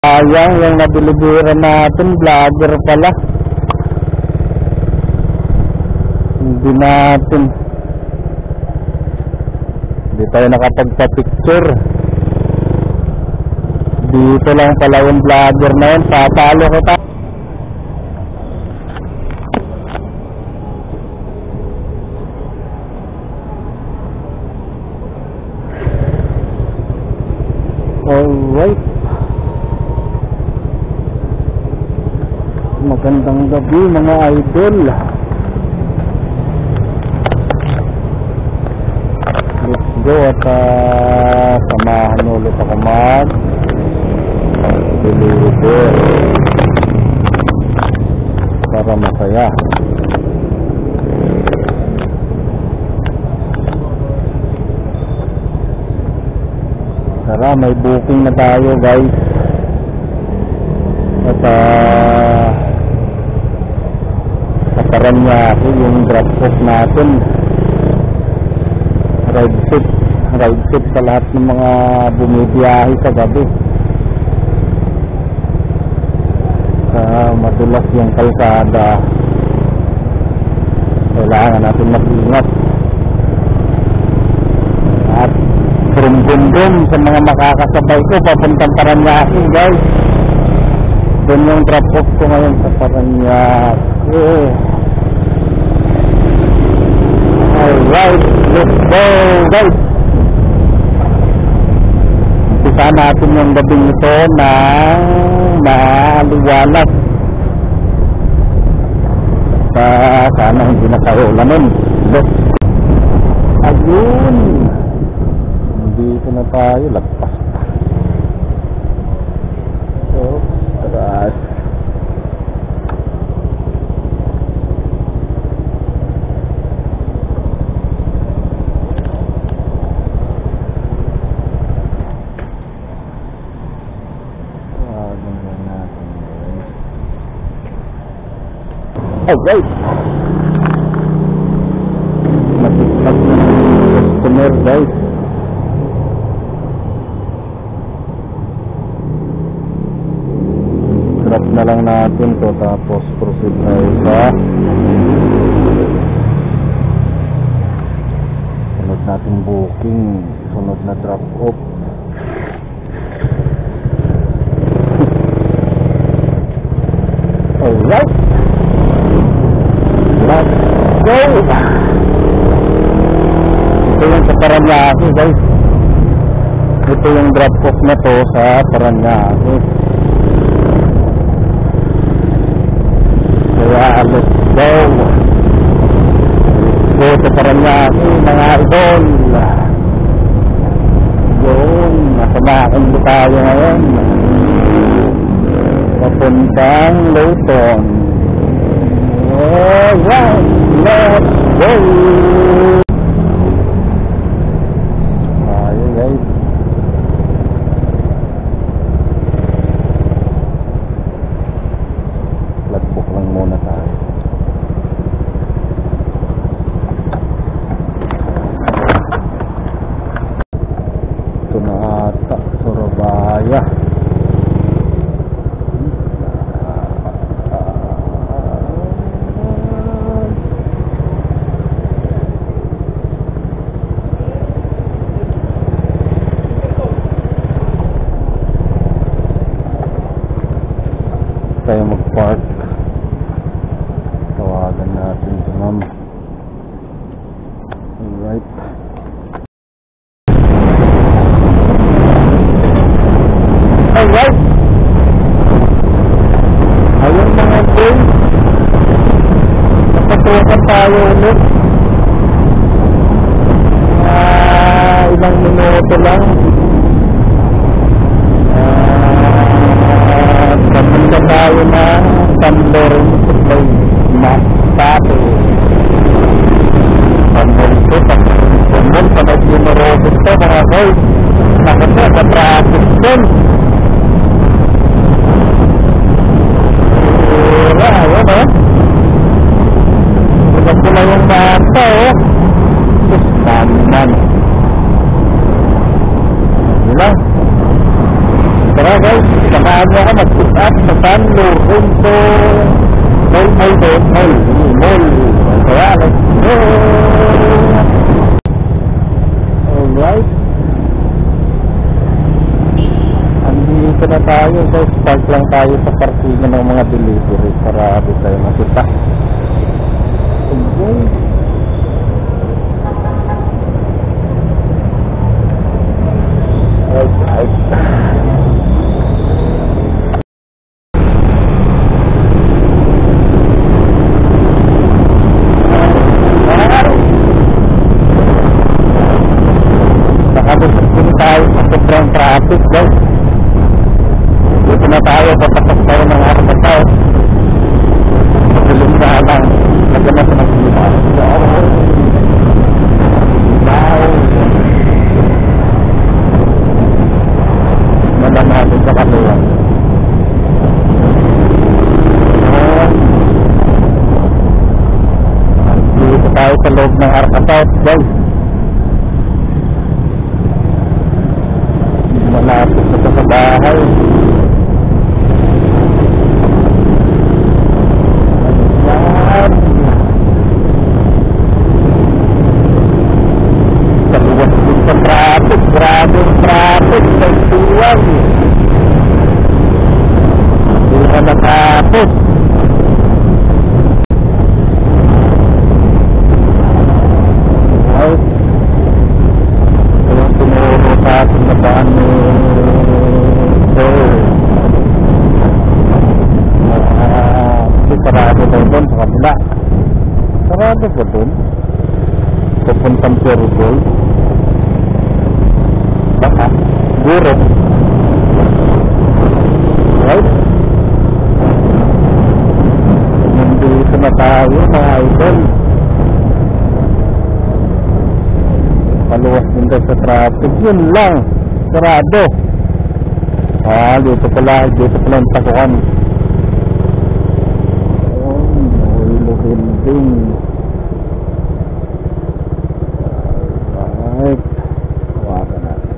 Sayang yung nabilibira natin, vlogger pala. Hindi tayo nakapagpa-picture. Dito lang pala yung vlogger na yun, patalo ko tayo. Alright, magandang gabi mga idol. Let's go at samahan ulit ako deliver para masaya. Tara, may booking na tayo guys. At sa Paranaque yung drop off natin, ride seat sa lahat ng mga bumibiyahe sa gabi. Madulas yung kalsada, kailangan natin mag-ingat. At brum sa mga makakasabay ko papuntang Paranaque guys. Doon yung drop off ko ngayon sa Paranaque. Alright, let's go guys. Umpisa natin yung gabing ito na maliwanag. Sana hindi na tayo ulanin. Ayun, dito na tayo, lagpas pa. So, taras. Alright, matipak na customer guys. Drop na lang natin to, tapos proceed tayo sa sunod nating booking, sunod na drop off. Alright, let's go. Ito yung sa Paranaque guys. Ito yung drop off na to sa Paranaque. Kaya let's go. Let's go sa Paranaque mga idol. Yun, nasa Makin tayo ngayon, papuntang Leyton. Alright, let's go. Ayun guys, lagbook lang muna tayo. Ito na ata, Surabaya. Tayo mag-park. Tawagan natin si ma'am. Alright. Alright. Ayun mga boys, napatukan tayo ulit. Ilang minuto lang. Papunta tayo na Tandorin Supply Masado. Tandorin ito, Tandorin sa nag-inorobit ito mga boys. Nakita sa traffic din. Ayun Ito na yung bata Tapos naman. Yun lang. Tara guys, samahan niyo ako mag-pick-up sa San Lorenzo Mall. Kaya, let's go! Alright. Andito na tayo guys. Park lang tayo sa parkingan ng mga delivery para di tayo makita. Okay. Alright. Nakabusap din tayo sa sobrang traffic guys. Dito na tayo, papasok tayo ng Arcatao. Matulim na lang. Nagana sa nagsimas. Nalang natin sa kanila. Dito tayo sa loob ng Arcatao guys. Malapit na sa bahay. Kaluwas din sa traffic. Grabing traffic. Nagtuwag. Hindi na natapos. Right. So yung tinuro sa ating na daan ni sarado daw doon sa kabila. Sarado ba doon? Pupuntang Perugol. Baka siguro. Right? Nandito na tayo mga idol. Paluwas din daw sa traffic. Yun lang. Sarado. Dito pala yung takuan. Building. Alright. Hawakan natin.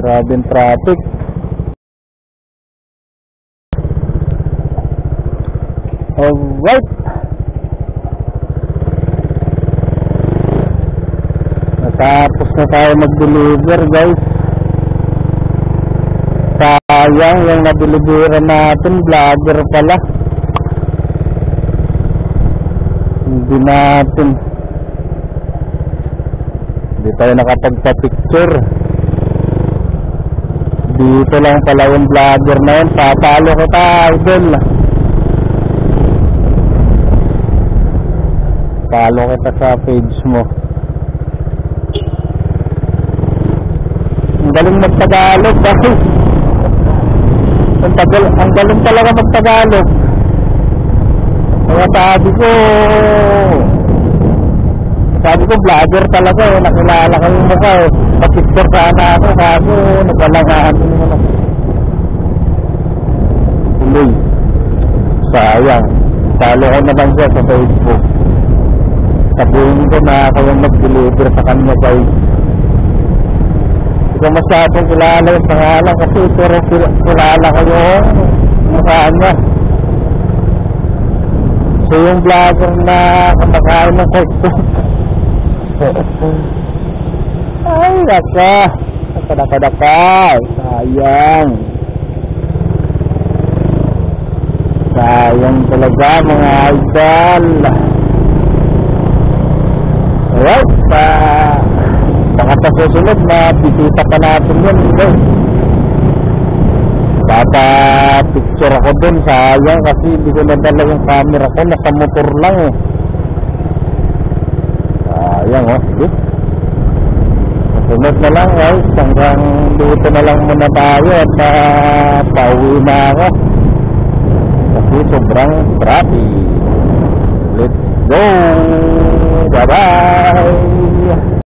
Grabe yung traffic. Alright. Tapos na tayo mag-deliver guys. Sayang yung na-deliveran natin, vlogger pala. Hindi tayo nakapagpa-picture. Dito lang pala yung vlogger na yun. Papalo kita idol. Follow kita sa page mo. Ang galing magtagalog guys. Ang galing talaga magtagalog. Kaya sabi ko vlogger talaga eh. Nakilala ko yung mukha eh. Pakiptor sana ako kasi nagwalangaan mo na. Tuloy. Sayang. Follow ko na lang siya sa Facebook. Sabihin ko na ako yung mag-deliver sa kanya guys. Hindi ko masyadong kilala yung pangalan kasi pero kilala ko yung mukha niya. So yung vlogger na kumakain ng cookbook. Ay naka. Sayang. Sayang talaga mga idol. Alright, baka sa susunod na bisita pa natin yun guys. Picture ako dun, sayang kasi hindi ko nadala yung camera ko, nasa motor lang eh. Sayang sige. Susunod na lang guys, hanggang dito na lang muna tayo at pauwi na ako. Kasi sobrang traffic. Let's go! Bye-bye!